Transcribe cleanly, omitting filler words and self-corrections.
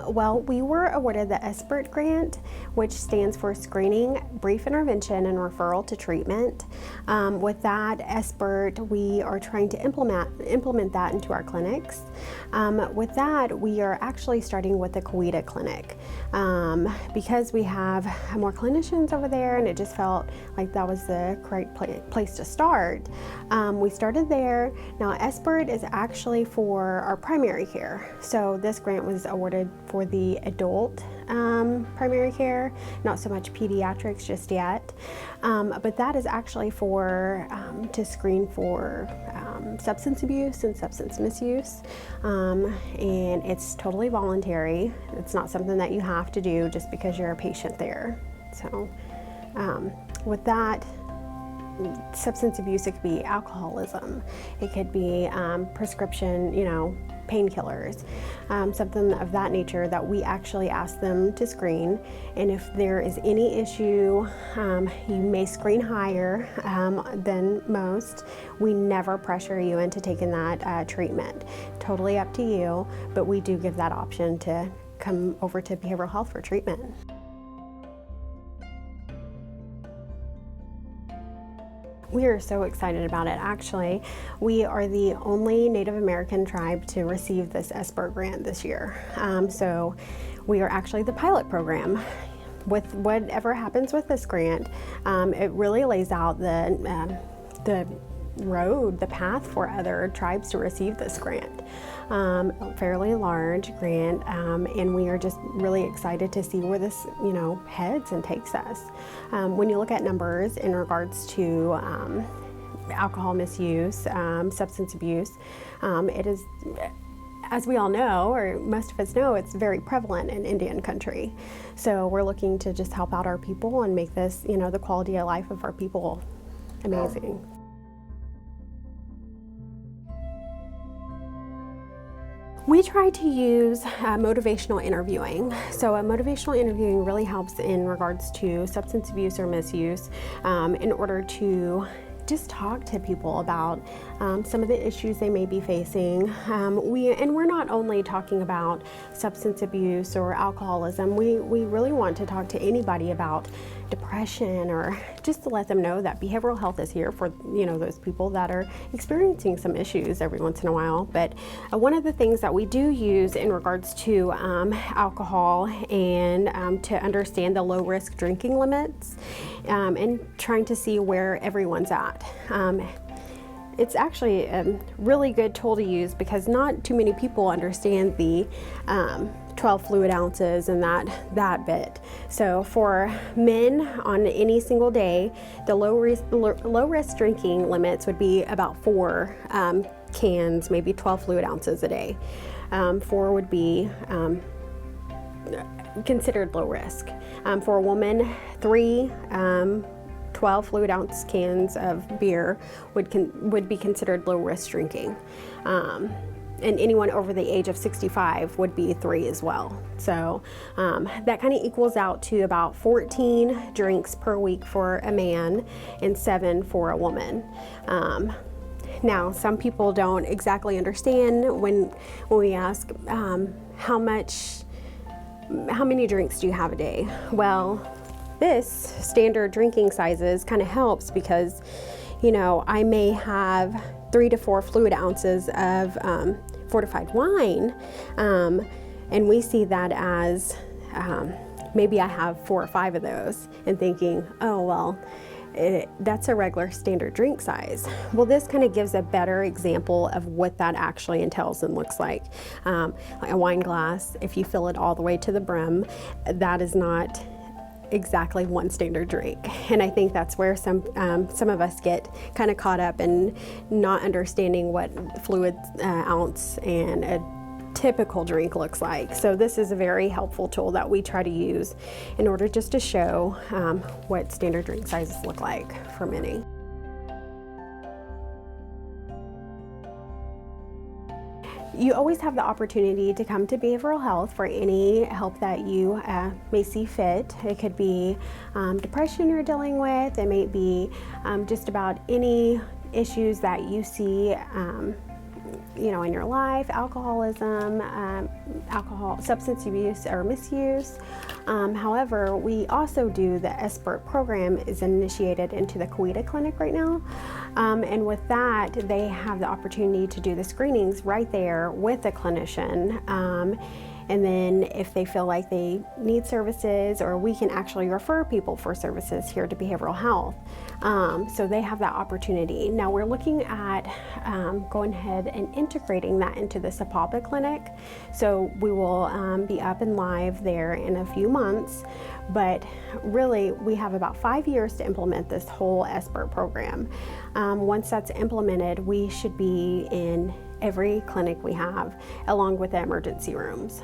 Well, we were awarded the SBIRT grant, which stands for Screening, Brief Intervention, and Referral to Treatment. With that SBIRT, we are trying to implement that into our clinics. With that, we are actually starting with the Coweta Clinic because we have more clinicians over there, and it just felt like that was the correct place to start. We started there. Now, SBIRT is actually for our primary care. So this grant was awarded for the adult primary care, not so much pediatrics just yet. But that is actually for to screen for substance abuse and substance misuse. And it's totally voluntary. It's not something that you have to do just because you're a patient there. So with that, substance abuse, it could be alcoholism, it could be prescription, painkillers, something of that nature that we actually ask them to screen. And if there is any issue, you may screen higher than most. We never pressure you into taking that treatment. Totally up to you, but we do give that option to come over to behavioral health for treatment. We are so excited about it. Actually, we are the only Native American tribe to receive this SBIRT grant this year. So we are actually the pilot program. With whatever happens with this grant, it really lays out the road, the path for other tribes to receive this grant. Fairly large grant, and we are just really excited to see where this, heads and takes us. When you look at numbers in regards to alcohol misuse, substance abuse, it is, as we all know, or most of us know, it's very prevalent in Indian country. So we're looking to just help out our people and make this, the quality of life of our people amazing. We try to use motivational interviewing. So motivational interviewing really helps in regards to substance abuse or misuse in order to just talk to people about some of the issues they may be facing. We're not only talking about substance abuse or alcoholism. We really want to talk to anybody about depression, or just to let them know that behavioral health is here for those people that are experiencing some issues every once in a while. But one of the things that we do use in regards to alcohol and to understand the low risk drinking limits and trying to see where everyone's at. It's actually a really good tool to use because not too many people understand the 12 fluid ounces and that bit. So for men on any single day, the low risk drinking limits would be about 4 cans, maybe 12 fluid ounces a day. 4 would be considered low risk. For a woman, 3 12 fluid ounce cans of beer would be considered low risk drinking. And anyone over the age of 65 would be 3 as well. So that kind of equals out to about 14 drinks per week for a man and 7 for a woman. Now, some people don't exactly understand when we ask how many drinks do you have a day? Well, this standard drinking sizes kind of helps because, I may have 3 to 4 fluid ounces of fortified wine, and we see that as maybe I have 4 or 5 of those and thinking, oh, well, that's a regular standard drink size. Well, this kind of gives a better example of what that actually entails and looks like. Like a wine glass, if you fill it all the way to the brim, that is not exactly one standard drink. And I think that's where some of us get kind of caught up in not understanding what fluid ounce and a typical drink looks like. So this is a very helpful tool that we try to use in order just to show what standard drink sizes look like for many. You always have the opportunity to come to behavioral health for any help that you may see fit. It could be depression you're dealing with. It may be just about any issues that you see in your life, alcoholism, substance abuse or misuse. However, we also do the SBIRT program is initiated into the COETA clinic right now. And with that, they have the opportunity to do the screenings right there with the clinician. And then if they feel like they need services, or we can actually refer people for services here to behavioral health. So they have that opportunity. Now we're looking at going ahead and integrating that into the Sapulpa clinic. So we will be up and live there in a few months. But really, we have about 5 years to implement this whole SBIRT program. Once that's implemented, we should be in every clinic we have, along with the emergency rooms.